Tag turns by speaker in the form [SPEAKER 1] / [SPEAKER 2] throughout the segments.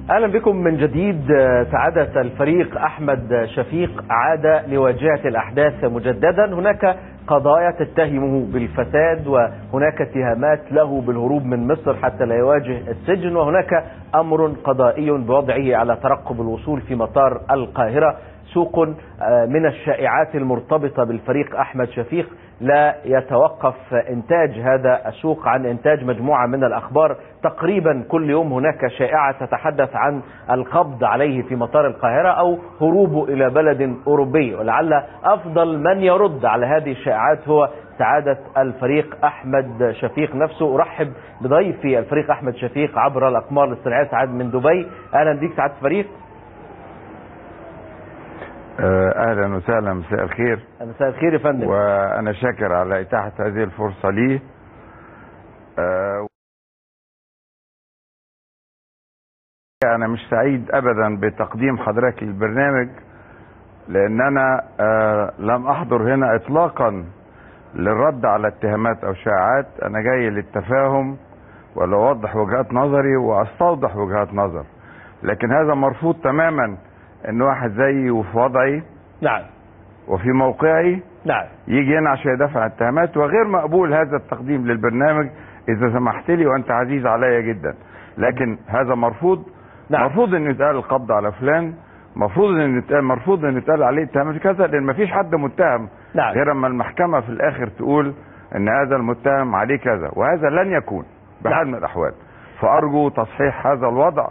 [SPEAKER 1] اهلا بكم من جديد. سعادة الفريق احمد شفيق عاد لواجهة الاحداث مجددا. هناك قضايا تتهمه بالفساد، وهناك اتهامات له بالهروب من مصر حتى لا يواجه السجن، وهناك امر قضائي بوضعه على ترقب الوصول في مطار القاهرة. سوق من الشائعات المرتبطة بالفريق احمد شفيق لا يتوقف انتاج هذا السوق عن انتاج مجموعة من الاخبار. تقريبا كل يوم هناك شائعة تتحدث عن القبض عليه في مطار القاهرة او هروبه الى بلد اوروبي، ولعل افضل من يرد على هذه الشائعات هو سعادة الفريق احمد شفيق نفسه. ارحب بضيفي الفريق احمد شفيق عبر الاقمار الاصطناعية سعاد من دبي. اهلا بك سعادة الفريق.
[SPEAKER 2] اهلا وسهلا، مساء الخير.
[SPEAKER 1] مساء الخير يا فندم،
[SPEAKER 2] وانا شاكر على اتاحه هذه الفرصه لي. انا مش سعيد ابدا بتقديم حضرتك للبرنامج، لان انا لم احضر هنا اطلاقا للرد على اتهامات او شائعات. انا جاي للتفاهم ولأوضح وجهات نظري واستوضح وجهات نظر، لكن هذا مرفوض تماما ان واحد زيي وفي وضعي
[SPEAKER 1] نعم
[SPEAKER 2] وفي موقعي
[SPEAKER 1] نعم
[SPEAKER 2] يجي هنا عشان يدافع عن الاتهامات. وغير مقبول هذا التقديم للبرنامج اذا سمحت لي، وانت عزيز عليا جدا، لكن هذا مرفوض.
[SPEAKER 1] نعم.
[SPEAKER 2] مرفوض ان يتقال القبض على فلان، مرفوض ان يتقال عليه اتهامات كذا، لان مفيش حد متهم
[SPEAKER 1] نعم.
[SPEAKER 2] غير اما المحكمه في الاخر تقول ان هذا المتهم عليه كذا، وهذا لن يكون بحال من الاحوال. فارجو تصحيح هذا الوضع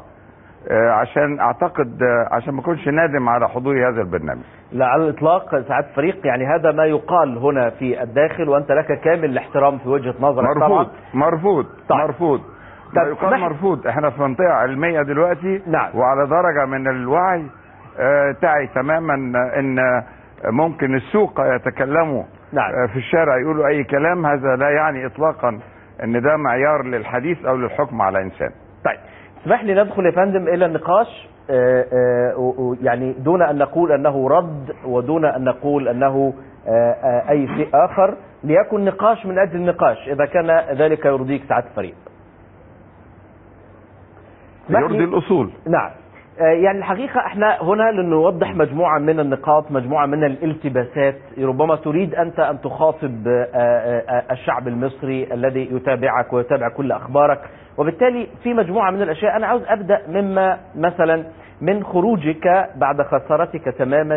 [SPEAKER 2] عشان اعتقد عشان ما اكونش نادم على حضوري هذا البرنامج.
[SPEAKER 1] لا على الاطلاق سعادة الفريق، يعني هذا ما يقال هنا في الداخل، وانت لك كامل الاحترام في وجهة نظرك.
[SPEAKER 2] مرفوض
[SPEAKER 1] طبعا
[SPEAKER 2] مرفوض
[SPEAKER 1] طيب.
[SPEAKER 2] مرفوض ما يقال مرفوض. احنا في منطقه علميه دلوقتي.
[SPEAKER 1] نعم.
[SPEAKER 2] وعلى درجه من الوعي تعي تماما ان ممكن السوق يتكلموا.
[SPEAKER 1] نعم.
[SPEAKER 2] في الشارع يقولوا اي كلام. هذا لا يعني اطلاقا ان ده معيار للحديث او للحكم على انسان.
[SPEAKER 1] طيب اسمح لي ندخل يا فندم الى النقاش، يعني دون ان نقول انه رد ودون ان نقول انه اي شيء اخر، ليكن نقاش من اجل النقاش اذا كان ذلك يرضيك سعادة الفريق.
[SPEAKER 2] يرضي الاصول.
[SPEAKER 1] نعم. يعني الحقيقة احنا هنا لنوضح مجموعة من النقاط، مجموعة من الالتباسات. ربما تريد انت ان تخاطب الشعب المصري الذي يتابعك ويتابع كل اخبارك، وبالتالي في مجموعة من الاشياء. انا عاوز ابدأ مما مثلا من خروجك بعد خسارتك تماما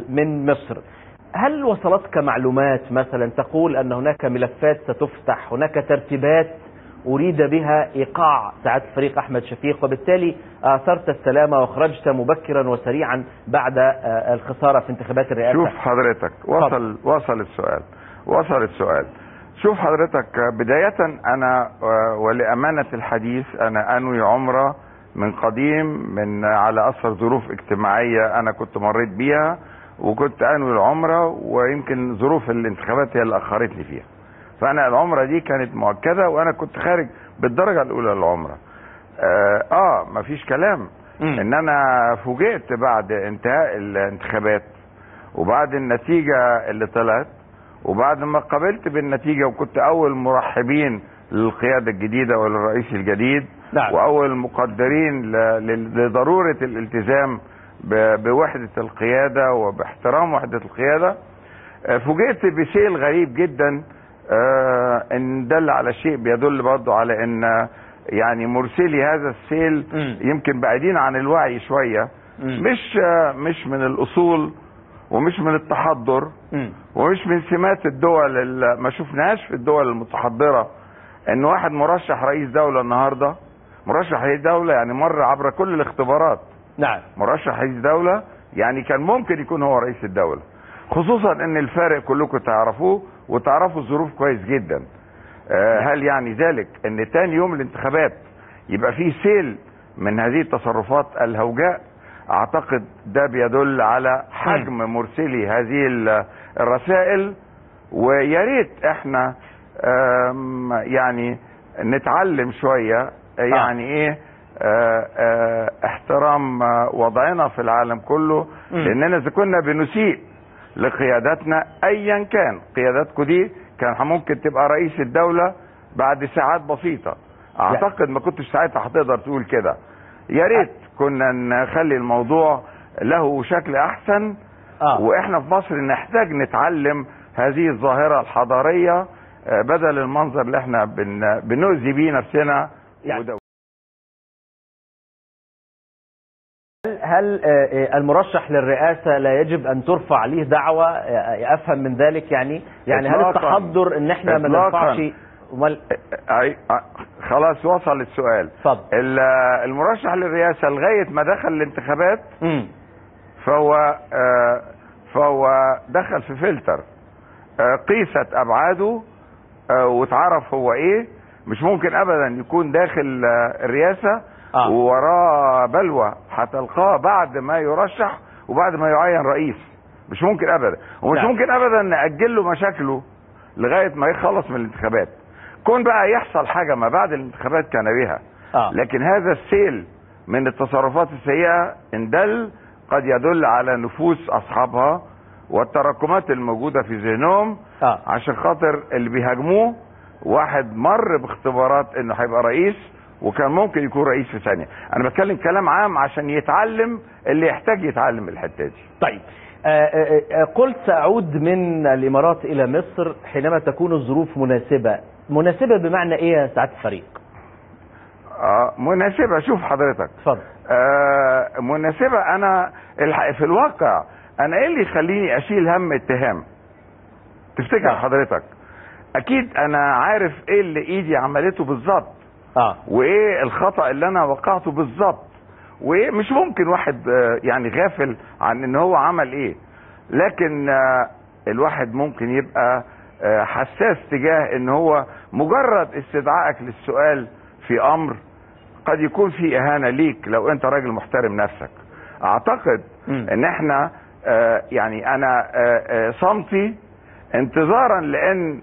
[SPEAKER 1] من مصر. هل وصلتك معلومات مثلا تقول ان هناك ملفات ستفتح، هناك ترتيبات أريد بها إيقاع سعادة الفريق أحمد شفيق، وبالتالي آثرت السلامة وخرجت مبكرا وسريعا بعد الخسارة في انتخابات الرئاسة؟
[SPEAKER 2] شوف حضرتك، وصل السؤال. شوف حضرتك، بداية أنا ولأمانة الحديث أنا أنوي عمرة من قديم، من على أثر ظروف اجتماعية أنا كنت مريت بيها، وكنت أنوي العمرة، ويمكن ظروف الانتخابات هي اللي أخرتني فيها. فانا العمره دي كانت مؤكده، وانا كنت خارج بالدرجه الاولى للعمره. مفيش كلام ان انا فوجئت بعد انتهاء الانتخابات وبعد النتيجه اللي طلعت، وبعد ما قبلت بالنتيجه وكنت اول مرحبين للقياده الجديده وللرئيس الجديد.
[SPEAKER 1] نعم.
[SPEAKER 2] واول مقدرين لضروره الالتزام بوحده القياده وباحترام وحده القياده. فوجئت بشيء غريب جدا، ان دل على شيء بيدل برضه على ان يعني مرسلي هذا السيل يمكن بعيدين عن الوعي شويه، مش من الاصول ومش من التحضر ومش من سمات الدول اللي ما شفناهاش في الدول المتحضره. ان واحد مرشح رئيس دوله النهارده، مرشح رئيس دوله يعني مر عبر كل الاختبارات.
[SPEAKER 1] نعم.
[SPEAKER 2] مرشح رئيس دوله يعني كان ممكن يكون هو رئيس الدوله، خصوصا ان الفارق كلكم تعرفوه وتعرفوا الظروف كويس جدا. هل يعني ذلك ان تاني يوم الانتخابات يبقى فيه سيل من هذه التصرفات الهوجاء؟ اعتقد ده بيدل على حجم مرسلي هذه الرسائل. ويا ريت احنا يعني نتعلم شوية يعني ايه احترام وضعنا في العالم كله، لاننا اذا كنا بنسيء لقياداتنا ايا كان، قياداتكم دي كان ممكن تبقى رئيس الدولة بعد ساعات بسيطة. اعتقد ما كنتش ساعتها هتقدر تقول كده. يا ريت كنا نخلي الموضوع له شكل احسن. واحنا في مصر نحتاج نتعلم هذه الظاهرة الحضارية بدل المنظر اللي احنا بنؤذي بيه نفسنا. يعني
[SPEAKER 1] هل المرشح للرئاسة لا يجب ان ترفع عليه دعوة؟ افهم من ذلك يعني هل التحضر ان احنا ما نرفعش؟
[SPEAKER 2] خلاص وصل السؤال.
[SPEAKER 1] اتفضل.
[SPEAKER 2] المرشح للرئاسة لغاية ما دخل الانتخابات فهو دخل في فلتر قيست ابعاده وتعرف هو ايه. مش ممكن ابدا يكون داخل الرئاسة ووراه بلوى هتلقاه بعد ما يرشح وبعد ما يعين رئيس. مش ممكن ابدا. ومش ممكن ابدا نأجل له مشاكله لغاية ما يخلص من الانتخابات. كون بقى يحصل حاجة ما بعد الانتخابات كان بها. لكن هذا السيل من التصرفات السيئة ان دل قد يدل على نفوس اصحابها والتراكمات الموجودة في ذهنهم عشان خاطر اللي بيهاجموه واحد مر باختبارات انه هيبقى رئيس وكان ممكن يكون رئيس في ثانية. انا بتكلم كلام عام عشان يتعلم اللي يحتاج يتعلم الحتة دي.
[SPEAKER 1] طيب قلت سأعود من الامارات الى مصر حينما تكون الظروف مناسبة. مناسبة بمعنى ايه يا سعادة الفريق؟
[SPEAKER 2] مناسبة. شوف حضرتك.
[SPEAKER 1] اتفضل.
[SPEAKER 2] مناسبة. انا في الواقع انا ايه اللي يخليني اشيل هم اتهام؟ تفتكر حضرتك اكيد انا عارف ايه اللي ايدي عملته بالظبط وايه الخطأ اللي انا وقعته بالظبط، وايه مش ممكن واحد يعني غافل عن ان هو عمل ايه. لكن الواحد ممكن يبقى حساس تجاه ان هو مجرد استدعائك للسؤال في امر قد يكون فيه اهانة ليك لو انت راجل محترم نفسك. اعتقد ان احنا يعني انا صمتي انتظارا لان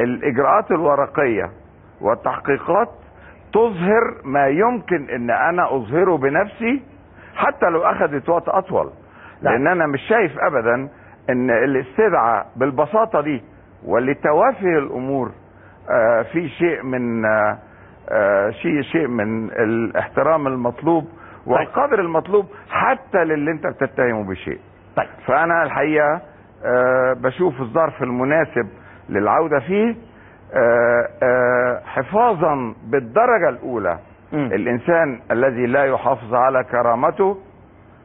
[SPEAKER 2] الاجراءات الورقية والتحقيقات تظهر ما يمكن ان انا اظهره بنفسي حتى لو اخذت وقت اطول. لان انا مش شايف ابدا ان الاستدعاء بالبساطة دي ولتوافه الامور في شيء من شيء من الاحترام المطلوب والقدر المطلوب حتى للي انت بتتهمه بشيء.
[SPEAKER 1] طيب.
[SPEAKER 2] فانا الحقيقة بشوف الظرف المناسب للعودة فيه حفاظا بالدرجة الاولى. الانسان الذي لا يحافظ على كرامته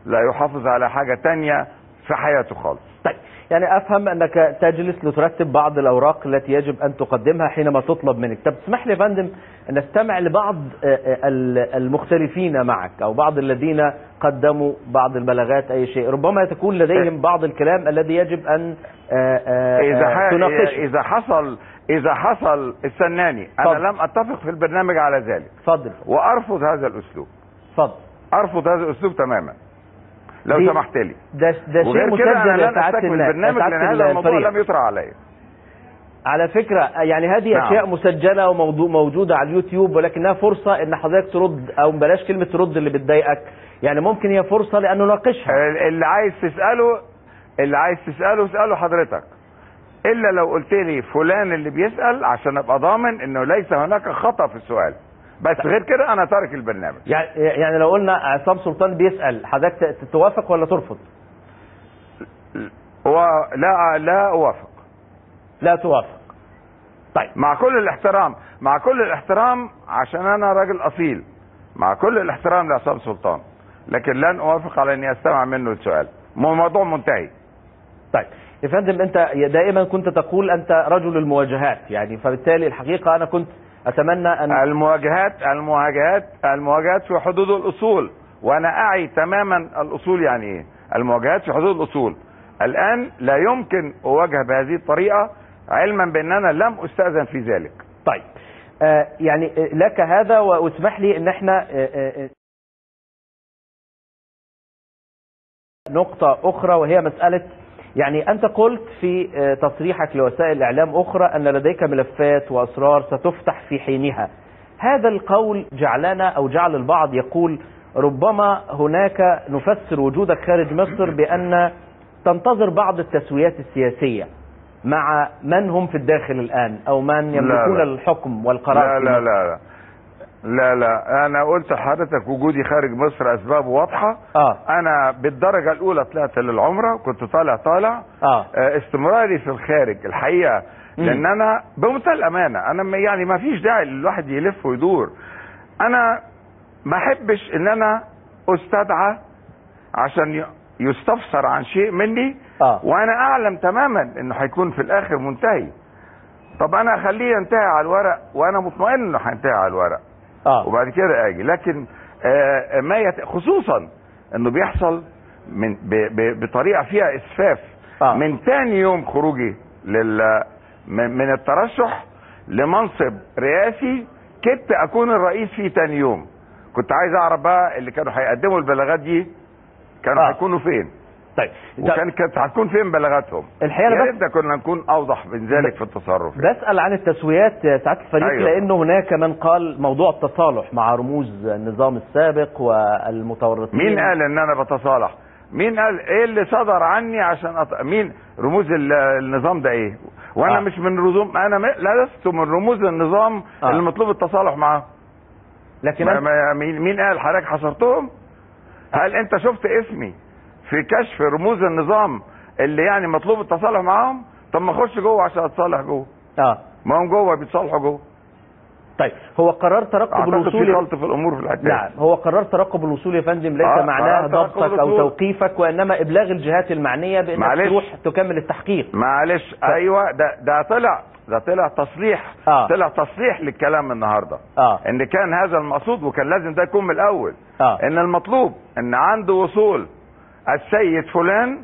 [SPEAKER 2] لا يحافظ على حاجة تانية في حياته خالص.
[SPEAKER 1] طيب يعني افهم انك تجلس لترتب بعض الاوراق التي يجب ان تقدمها حينما تطلب منك. طب تسمح لي يا فندم ان استمع لبعض المختلفين معك او بعض الذين قدموا بعض البلاغات اي شيء، ربما تكون لديهم بعض الكلام الذي يجب ان تناقشه.
[SPEAKER 2] اذا حصل السناني انا لم اتفق في البرنامج على ذلك.
[SPEAKER 1] اتفضل.
[SPEAKER 2] وارفض هذا الاسلوب.
[SPEAKER 1] اتفضل.
[SPEAKER 2] ارفض هذا الاسلوب تماما لو سمحت لي.
[SPEAKER 1] ده شيء مسجل يا سعادة
[SPEAKER 2] البرنامج لان هذا الموضوع لم يطرح علي.
[SPEAKER 1] على فكرة يعني هذه أشياء مسجلة وموجودة على اليوتيوب، ولكنها فرصة ان حضرتك ترد، او بلاش كلمة ترد اللي بتضايقك، يعني ممكن هي فرصة لأن نناقشها.
[SPEAKER 2] اللي عايز تسأله اسأله حضرتك، الا لو قلت لي فلان اللي بيسأل عشان ابقى ضامن انه ليس هناك خطأ في السؤال، بس غير كده انا تارك البرنامج.
[SPEAKER 1] يعني لو قلنا عصام سلطان بيسأل حضرتك توافق ولا ترفض؟
[SPEAKER 2] لا اوافق.
[SPEAKER 1] لا توافق. طيب.
[SPEAKER 2] مع كل الاحترام عشان انا راجل اصيل، مع كل الاحترام لعصام سلطان، لكن لن اوافق على اني استمع منه السؤال. الموضوع منتهي.
[SPEAKER 1] طيب يا فندم، انت دائما كنت تقول انت رجل المواجهات، يعني فبالتالي الحقيقة انا كنت اتمنى ان المواجهات في حدود الاصول، وانا اعي تماما الاصول يعني ايه. المواجهات في حدود الاصول. الان لا يمكن اواجه بهذه الطريقة علما بان انا لم استأذن في ذلك. طيب يعني لك هذا، واسمح لي ان احنا نقطة اخرى، وهي مسألة يعني انت قلت في تصريحك لوسائل الاعلام اخرى ان لديك ملفات واسرار ستفتح في حينها. هذا القول جعلنا او جعل البعض يقول ربما هناك نفسر وجودك خارج مصر بان تنتظر بعض التسويات السياسية مع من هم في الداخل الان او من يملكون الحكم والقرار.
[SPEAKER 2] لا لا لا، انا قلت لحضرتك وجودي خارج مصر اسبابه واضحه. انا بالدرجه الاولى طلعت للعمره، كنت طالع استمراري في الخارج الحقيقه، لان انا بمنتهى الامانه انا يعني ما فيش داعي الواحد يلف ويدور. انا ما احبش ان انا استدعى عشان يستفسر عن شيء مني وانا اعلم تماما انه هيكون في الاخر منتهي. طب انا اخليه ينتهي على الورق وانا مطمئن انه هينتهي على الورق وبعد كده اجي. لكن خصوصا انه بيحصل بطريقه فيها اسفاف. من تاني يوم خروجي من الترشح لمنصب رئاسي كنت اكون الرئيس فيه تاني يوم. كنت عايز اعرف بقى اللي كانوا هيقدموا البلاغات دي كانوا هيكونوا فين.
[SPEAKER 1] طيب
[SPEAKER 2] كانت هتكون فين بلاغاتهم؟
[SPEAKER 1] الحقيقه
[SPEAKER 2] يا ريت كنا نكون اوضح من ذلك في التصرف.
[SPEAKER 1] بسأل عن التسويات ساعات الفريق. أيوة. لانه هناك من قال موضوع التصالح مع رموز النظام السابق والمتورطين.
[SPEAKER 2] مين قال ان انا بتصالح؟ مين قال ايه اللي صدر عني عشان مين رموز النظام ده ايه؟ وانا مش من رموز، انا لست من رموز النظام اللي مطلوب التصالح معاه.
[SPEAKER 1] لكن
[SPEAKER 2] مين قال؟ حضرتك حصرتهم؟ هل انت شفت اسمي في كشف رموز النظام اللي يعني مطلوب التصالح معاهم؟ طب ما اخش جوه عشان اتصالح جوه. ما هم جوه بيتصالحوا جوه.
[SPEAKER 1] طيب هو قرار ترقب الوصول،
[SPEAKER 2] في غلط في الامور في الحكايه.
[SPEAKER 1] نعم، هو قرار ترقب الوصول يا فندم ليس معناه ضبطك او توقيفك، وانما ابلاغ الجهات المعنيه بانك تروح تكمل التحقيق.
[SPEAKER 2] معلش ايوه، ده طلع تصريح. طلع تصريح للكلام النهارده. ان كان هذا المقصود، وكان لازم ده يكون من الاول. ان المطلوب ان عنده وصول السيد فلان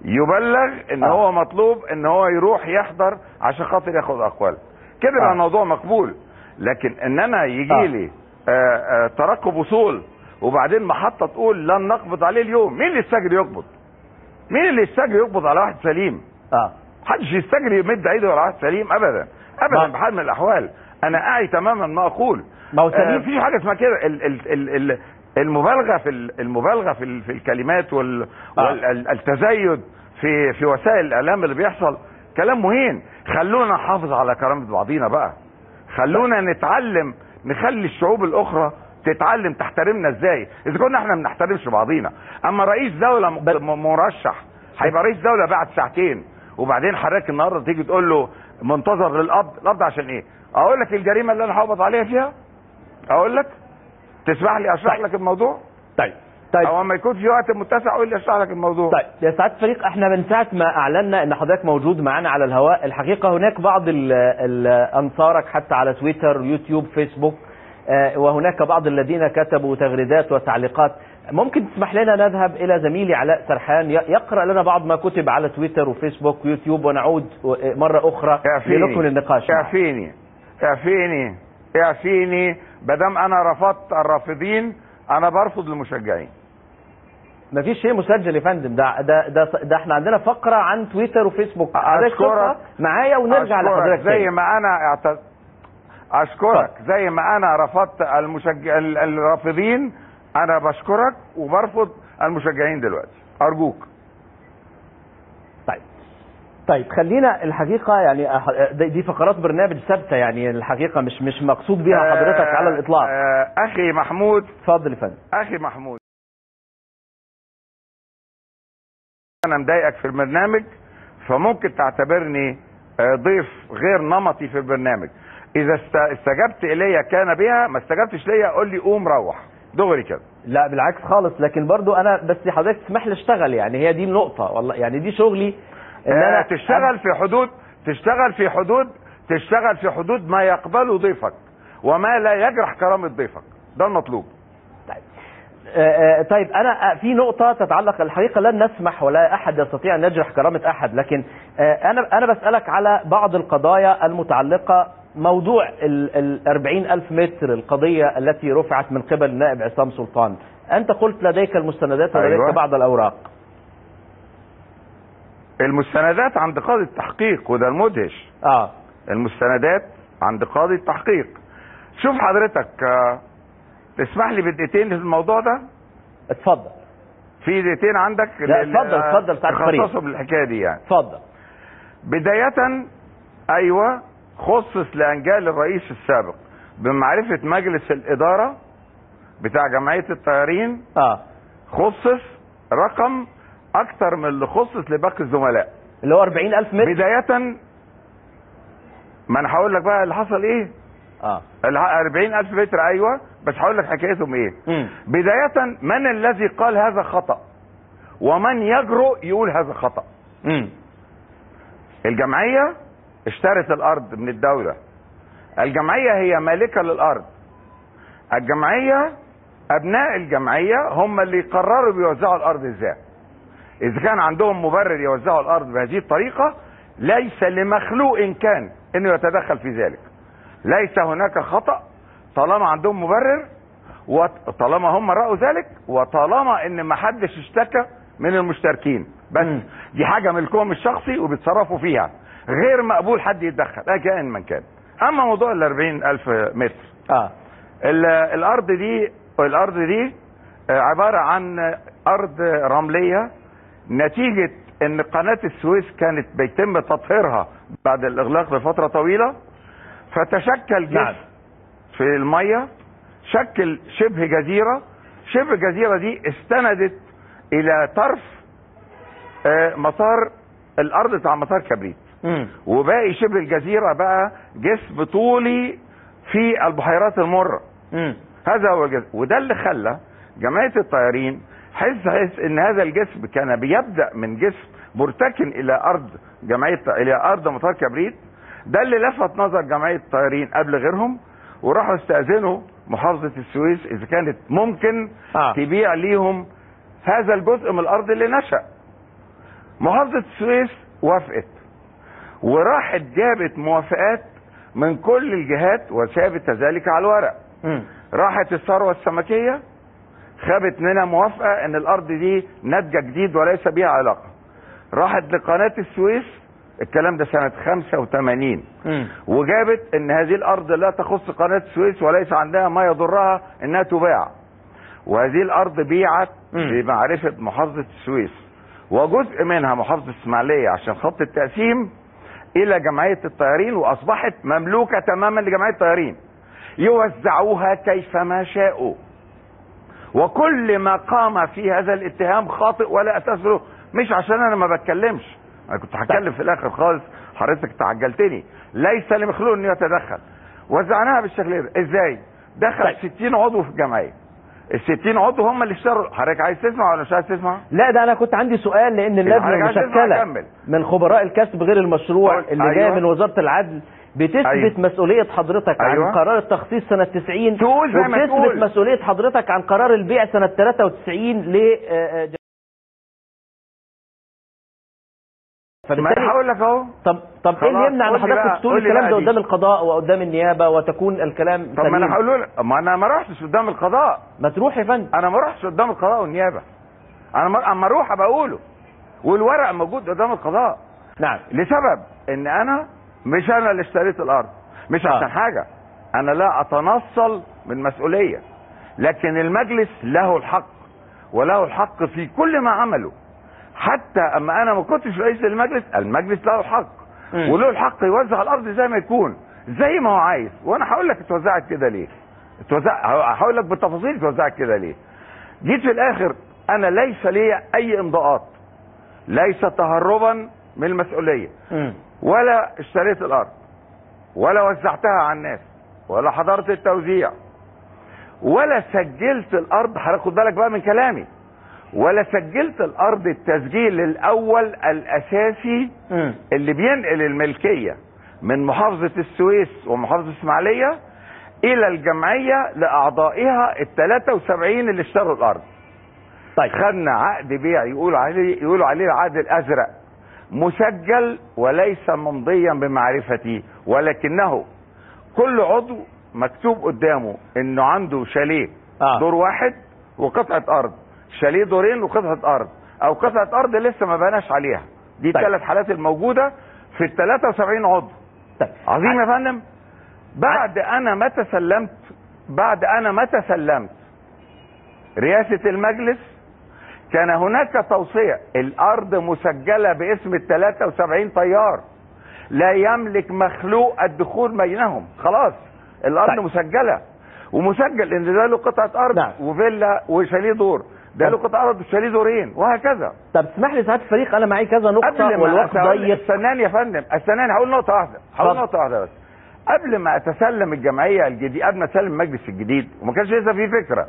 [SPEAKER 2] يبلغ ان هو مطلوب ان هو يروح يحضر عشان خاطر ياخد اقوال كده بقى الموضوع مقبول. لكن ان انا يجي لي ترقب وصول وبعدين محطه تقول لن نقبض عليه اليوم. مين اللي يستجري يقبض؟ مين اللي يستجري يقبض على واحد سليم؟ محدش يستجري يمد ايده على واحد سليم ابدا ابدا بحال من الاحوال. انا اعي تماما ما اقول.
[SPEAKER 1] ما هو سليم.
[SPEAKER 2] مفيش حاجه اسمها كده. المبالغه في الكلمات والتزايد في وسائل الاعلام اللي بيحصل كلام مهين. خلونا نحافظ على كرامه بعضينا بقى. خلونا نتعلم، نخلي الشعوب الاخرى تتعلم تحترمنا ازاي اذا كنا احنا ما بنحترمش بعضينا. اما رئيس دوله مرشح هيبقى رئيس دوله بعد ساعتين، وبعدين حضرتك النهارده تيجي تقول له منتظر للقبض عشان ايه؟ اقول لك الجريمه اللي انا هقبض عليها فيها؟ اقول لك؟ تسمح لي اشرح لك الموضوع؟
[SPEAKER 1] طيب
[SPEAKER 2] او اما يكون في وقت متسع قول لي اشرح لك الموضوع.
[SPEAKER 1] طيب يا سعاده الفريق، احنا من ساعه ما اعلنا ان حضرتك موجود معانا على الهواء الحقيقه هناك بعض انصارك حتى على تويتر، يوتيوب، فيسبوك، وهناك بعض الذين كتبوا تغريدات وتعليقات. ممكن تسمح لنا نذهب الى زميلي علاء سرحان يقرا لنا بعض ما كتب على تويتر وفيسبوك ويوتيوب، ونعود مره اخرى لنكمل النقاش.
[SPEAKER 2] اعفيني بدام انا رفضت الرافضين، انا برفض المشجعين.
[SPEAKER 1] مفيش شيء مسجل يا فندم. ده احنا عندنا فقره عن تويتر وفيسبوك.
[SPEAKER 2] اشكرك
[SPEAKER 1] معايا ونرجع لحضرتك
[SPEAKER 2] زي ما انا اشكرك زي ما انا رفضت الرافضين، انا بشكرك وبرفض المشجعين دلوقتي. ارجوك.
[SPEAKER 1] طيب خلينا الحقيقه يعني دي فقرات برنامج ثابته، يعني الحقيقه مش مقصود بيها حضرتك على الاطلاق.
[SPEAKER 2] اخي محمود.
[SPEAKER 1] اتفضل يا فندم.
[SPEAKER 2] اخي محمود، انا مضايقك في البرنامج فممكن تعتبرني ضيف غير نمطي في البرنامج. اذا استجبت الي كان بها، ما استجبتش ليا قول لي قوم روح دغري كده.
[SPEAKER 1] لا بالعكس خالص، لكن برضو انا بس حضرتك تسمح لي اشتغل، يعني هي دي النقطه والله، يعني دي شغلي ان انا
[SPEAKER 2] تشتغل في حدود ما يقبله ضيفك وما لا يجرح كرامه ضيفك، ده المطلوب.
[SPEAKER 1] طيب انا في نقطه تتعلق، الحقيقه لن نسمح ولا احد يستطيع ان يجرح كرامه احد، لكن انا بسالك على بعض القضايا المتعلقه موضوع ال 40,000 متر، القضيه التي رفعت من قبل النائب عصام سلطان. انت قلت لديك المستندات ولديك
[SPEAKER 2] أيوة.
[SPEAKER 1] بعض الاوراق.
[SPEAKER 2] المستندات عند قاضي التحقيق وده المدهش. المستندات عند قاضي التحقيق. شوف حضرتك، تسمح لي بدقيقتين في الموضوع ده؟
[SPEAKER 1] اتفضل.
[SPEAKER 2] في دقيقتين عندك؟
[SPEAKER 1] لا اتفضل سعاده الفريق.
[SPEAKER 2] تخصصهم بالحكايه دي يعني.
[SPEAKER 1] اتفضل.
[SPEAKER 2] بدايه ايوه، خصص لانجال الرئيس السابق بمعرفة مجلس الإدارة بتاع جمعية الطيارين خصص رقم أكتر من اللي خصص لباقي الزملاء،
[SPEAKER 1] اللي هو 40,000 متر
[SPEAKER 2] بداية. ما أنا هقول لك بقى اللي حصل إيه. 40,000 متر أيوه، بس هقول لك حكايتهم إيه. بداية، من الذي قال هذا خطأ ومن يجرؤ يقول هذا خطأ؟ الجمعية اشترت الأرض من الدولة، الجمعية هي مالكة للأرض، الجمعية أبناء الجمعية هم اللي قرروا بيوزعوا الأرض إزاي. إذا كان عندهم مبرر يوزعوا الأرض بهذه الطريقة، ليس لمخلوق كان إنه يتدخل في ذلك. ليس هناك خطأ طالما عندهم مبرر، وطالما هم رأوا ذلك، وطالما إن ما حدش اشتكى من المشتركين. بس دي حاجة ملكهم الشخصي وبيتصرفوا فيها، غير مقبول حد يتدخل كائن من كان. أما موضوع 40,000 متر، الأرض دي عبارة عن أرض رملية، نتيجة ان قناة السويس كانت بيتم تطهيرها بعد الاغلاق لفترة طويلة، فتشكل جسر في المية، شكل شبه جزيرة. شبه الجزيرة دي استندت الى طرف مسار الارض بتاع مسار كبريت، وباقي شبه الجزيرة بقى جسم طولي في البحيرات المرة. هذا هو الجسم، وده اللي خلى جمعية الطيارين حس ان هذا الجسم كان بيبدأ من جسم مرتكن الى ارض الى ارض مطار كبريت. ده اللي لفت نظر جمعية الطيارين قبل غيرهم، وراحوا استأذنوا محافظة السويس اذا كانت ممكن تبيع ليهم هذا الجزء من الارض اللي نشأ. محافظة السويس وافقت، وراحت جابت موافقات من كل الجهات وثابت ذلك على الورق. راحت الثروة السمكية خابت منها موافقة ان الارض دي ناتجة جديد وليس بيها علاقة. راحت لقناة السويس، الكلام ده سنة 85، وجابت ان هذه الارض لا تخص قناة السويس وليس عندها ما يضرها انها تباع. وهذه الارض بيعت بمعرفة محافظة السويس وجزء منها محافظة الاسماعيلية عشان خط التقسيم الى جمعية الطيارين، واصبحت مملوكة تماما لجمعية الطيارين، يوزعوها كيفما شاءوا. وكل ما قام في هذا الاتهام خاطئ ولا اساس له. مش عشان انا ما بتكلمش، انا كنت هتكلم في الاخر خالص، حضرتك تعجلتني. ليس لمخلوق انه يتدخل. وزعناها بالشكل ده ازاي؟ دخل 60 عضو في الجمعيه، ال60 عضو هم اللي اشتروا. حضرتك عايز تسمع ولا مش عايز تسمع؟
[SPEAKER 1] لا، ده انا كنت عندي سؤال، لان اللجنه مشكله من خبراء الكسب غير المشروع اللي جاي من وزاره العدل بتثبت مسؤولية حضرتك عن قرار التخصيص سنة 90، وبتثبت مسؤولية حضرتك عن قرار البيع سنة 93 ل
[SPEAKER 2] ما انا هقول لك اهو.
[SPEAKER 1] طب ايه اللي يمنع ان حضرتك تقول الكلام ده قدام القضاء وقدام النيابة وتكون الكلام سليم؟
[SPEAKER 2] طب ما انا هقول لك، ما انا ما رحتش قدام القضاء.
[SPEAKER 1] ما تروح يا فندم.
[SPEAKER 2] انا ما رحتش قدام القضاء والنيابة، انا اما اروح ابقى اقوله، والورق موجود قدام القضاء.
[SPEAKER 1] نعم.
[SPEAKER 2] لسبب ان انا مش انا اللي اشتريت الارض، مش عشان حاجة، انا لا اتنصل من مسؤولية، لكن المجلس له الحق، وله الحق في كل ما عمله. حتى اما انا ما كنتش رئيس المجلس له الحق، وله الحق يوزع الارض زي ما يكون، زي ما هو عايز. وانا هقول لك اتوزعت كده ليه، هقول لك بالتفاصيل اتوزعت كده ليه. جيت في الاخر انا ليس لي اي امضاءات، ليس تهربا من المسؤولية، ولا اشتريت الارض، ولا وزعتها على الناس، ولا حضرت التوزيع، ولا سجلت الارض. هاخد بالك بقى من كلامي، ولا سجلت الارض التسجيل الاول الاساسي اللي بينقل الملكية من محافظة السويس ومحافظة الاسماعيلية الى الجمعية لاعضائها ال73 اللي اشتروا الارض.
[SPEAKER 1] طيب
[SPEAKER 2] خدنا عقد بيع يقولوا عليه العقد الازرق، مسجل وليس ممضيا بمعرفتي، ولكنه كل عضو مكتوب قدامه انه عنده شاليه دور واحد وقطعة ارض، شاليه دورين وقطعة ارض، او قطعة ارض لسه ما بناش عليها. دي الثلاث حالات الموجودة في ال73 عضو. عظيم يا فندم. بعد انا ما تسلمت رئاسة المجلس، كان هناك توصية، الارض مسجلة باسم ال73 طيار، لا يملك مخلوق الدخول بينهم. خلاص الارض
[SPEAKER 1] طيب.
[SPEAKER 2] مسجله، ومسجل ان ده له قطعه ارض
[SPEAKER 1] نعم.
[SPEAKER 2] وفيلا وشاليه دور، ده له قطعه ارض وشاليه دورين، وهكذا.
[SPEAKER 1] طب اسمح لي سعاده الفريق، انا معي كذا نقطه والوقت ضيق.
[SPEAKER 2] استناني يا فندم، استناني، هقول نقطه واحده بس. قبل ما اتسلم الجمعيه الجديده، قبل ما اسلم المجلس الجديد، وما كانش لسه في فكره،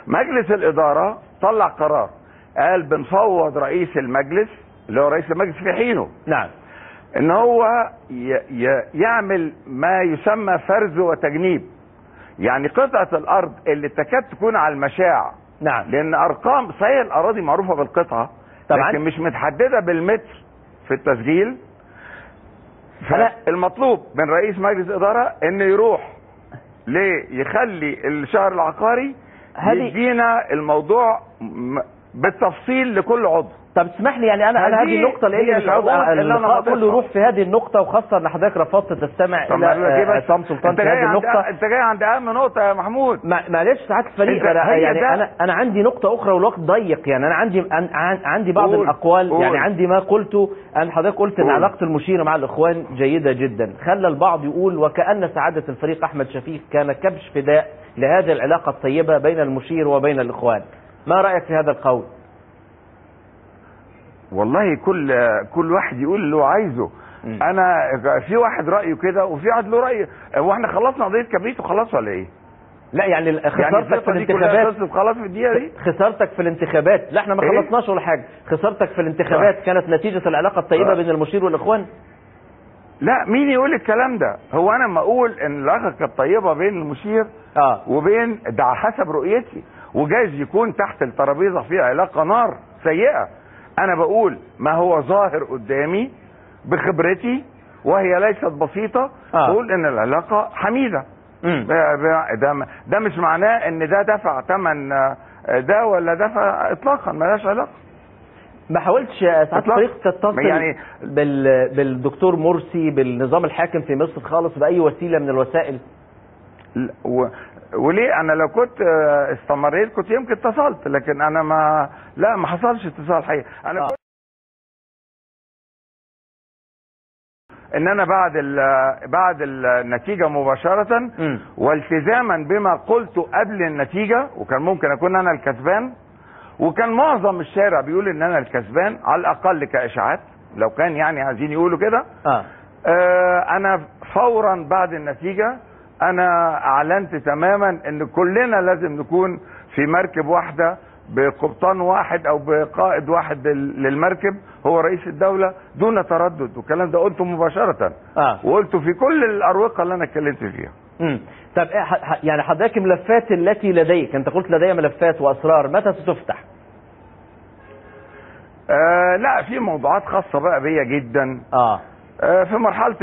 [SPEAKER 2] مجلس الاداره طلع قرار، قال بنفوض رئيس المجلس اللي هو رئيس المجلس في حينه،
[SPEAKER 1] نعم،
[SPEAKER 2] ان هو يعمل ما يسمى فرز وتجنيب، يعني قطعه الارض اللي تكاد تكون على المشاع.
[SPEAKER 1] نعم.
[SPEAKER 2] لان ارقام صحيح الاراضي معروفه بالقطعه
[SPEAKER 1] طبعا،
[SPEAKER 2] لكن مش متحدده بالمتر في التسجيل. فالمطلوب من رئيس مجلس الاداره انه يروح يخلي الشهر العقاري يدينا الموضوع بالتفصيل لكل عضو.
[SPEAKER 1] طب اسمح لي، يعني انا هذه النقطه لاني مش عاوز اللقاء كله يروح في هذه النقطه، وخاصه ان حضرتك رفضت تستمع الى عصام سلطان في هذه النقطه.
[SPEAKER 2] انت جاي عند اهم نقطه يا محمود.
[SPEAKER 1] معلش ساعات الفريق، انا عندي نقطه اخرى والوقت ضيق، يعني انا عندي بعض الاقوال، يعني عندي ما قلته. انا حضرتك قلت ان علاقه المشير مع الاخوان جيده جدا، خلى البعض يقول وكأن سعاده الفريق احمد شفيق كان كبش فداء لهذه العلاقه الطيبه بين المشير وبين الاخوان. ما رايك في هذا القول؟
[SPEAKER 2] والله كل واحد يقول اللي هو عايزه. انا في واحد رايه كده وفي واحد له راي. هو احنا خلصنا قضيه كبريت وخلاص ولا ايه؟
[SPEAKER 1] لا يعني خسارتك في الانتخابات
[SPEAKER 2] خلاص في الدقيقه دي.
[SPEAKER 1] خسارتك في الانتخابات، لا احنا ما خلصناش ولا حاجه. خسارتك في الانتخابات كانت نتيجه العلاقه الطيبه بين المشير والاخوان.
[SPEAKER 2] لا، مين يقول الكلام ده؟ هو انا لما اقول ان العلاقه كانت طيبه بين المشير وبين ده حسب رؤيتي، وجايز يكون تحت الترابيزه في علاقه نار سيئه. انا بقول ما هو ظاهر قدامي بخبرتي وهي ليست بسيطه. بقول ان العلاقه حميده. ده مش معناه ان ده دفع ثمن ده ولا دفع، اطلاقا مالهاش علاقه.
[SPEAKER 1] ما حاولتش ساعات الفريق تتصل يعني بالدكتور مرسي، بالنظام الحاكم في مصر خالص، باي وسيله من الوسائل؟
[SPEAKER 2] وليه؟ انا لو كنت استمريت كنت يمكن اتصلت، لكن انا ما حصلش اتصال حقيقي. انا كنت ان انا بعد النتيجه مباشره والتزاما بما قلت قبل النتيجه، وكان ممكن اكون انا الكسبان، وكان معظم الشارع بيقول ان انا الكسبان على الاقل كاشاعات، لو كان يعني عايزين يقولوا كده. انا فورا بعد النتيجه انا اعلنت تماما ان كلنا لازم نكون في مركب واحده بقبطان واحد او بقائد واحد للمركب هو رئيس الدوله دون تردد، والكلام ده قلته مباشره. وقلته في كل الاروقه اللي انا اتكلمت فيها.
[SPEAKER 1] طب يعني حضرتك الملفات التي لديك، انت قلت لدي ملفات واسرار، متى ستفتح؟
[SPEAKER 2] لا، في موضوعات خاصه بقى بيا جدا. في مرحله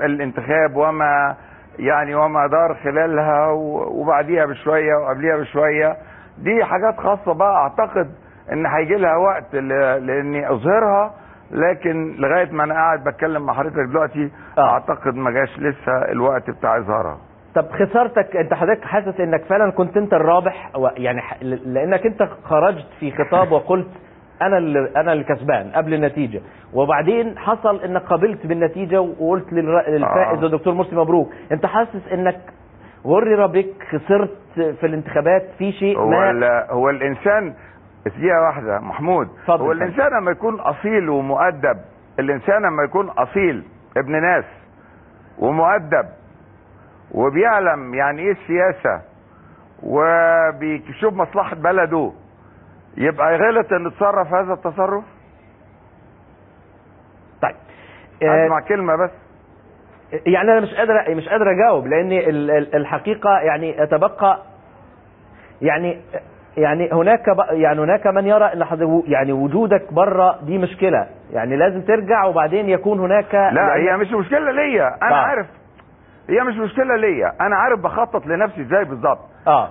[SPEAKER 2] الانتخاب وما دار خلالها وبعديها بشويه وقبليها بشويه، دي حاجات خاصه بقى. اعتقد ان هيجي لها وقت لاني اظهرها، لكن لغايه ما انا قاعد بتكلم مع حضرتك دلوقتي اعتقد ما جاش لسه الوقت بتاع اظهارها.
[SPEAKER 1] طب خسارتك، انت حضرتك حاسس انك فعلا كنت انت الرابح، يعني لانك انت خرجت في خطاب وقلت انا اللي كسبان قبل النتيجه، وبعدين حصل انك قبلت بالنتيجه وقلت للفائز الدكتور مرسي مبروك. انت حاسس انك غرر بك، خسرت في الانتخابات في شيء
[SPEAKER 2] هو الانسان دقيقه واحده محمود. هو الانسان لما يكون اصيل ومؤدب، الانسان لما يكون اصيل ابن ناس ومؤدب وبيعلم يعني ايه السياسه وبيشوف مصلحه بلده، يبقى غلط انه يتصرف هذا التصرف؟
[SPEAKER 1] طيب
[SPEAKER 2] اسمع كلمه بس.
[SPEAKER 1] يعني انا مش قادر اجاوب، لان الحقيقه يعني تبقى يعني هناك من يرى ان يعني وجودك بره دي مشكله، يعني لازم ترجع وبعدين يكون هناك.
[SPEAKER 2] لا، هي مش مشكله ليا، انا عارف. هي مش مشكله ليا، انا عارف بخطط لنفسي ازاي بالظبط.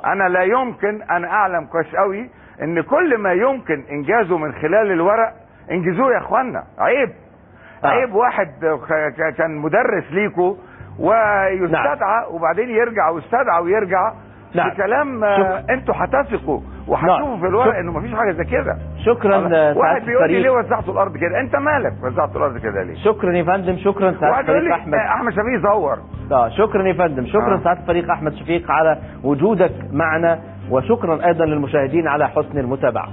[SPEAKER 2] انا لا يمكن، انا اعلم كويس قوي ان كل ما يمكن انجازه من خلال الورق انجزوه يا اخوانا. عيب واحد كان مدرس ليكو ويستدعى وبعدين يرجع ويستدعى ويرجع بكلام انتوا هتثقوا وهتشوفوا في الورق انه مفيش حاجه زي كده.
[SPEAKER 1] شكرا سعاده
[SPEAKER 2] واحد بيقول لي ليه
[SPEAKER 1] الفريق.
[SPEAKER 2] وزعتوا الارض كده؟ انت مالك وزعتوا الارض كده ليه؟
[SPEAKER 1] شكرا يا فندم، شكرا سعاده
[SPEAKER 2] واحد يقول
[SPEAKER 1] الفريق
[SPEAKER 2] لي
[SPEAKER 1] احمد.
[SPEAKER 2] احمد شفيق زور.
[SPEAKER 1] شكرا يا فندم، شكرا سعاده الفريق احمد شفيق على وجودك معنا، وشكرا ايضا للمشاهدين على حسن المتابعه.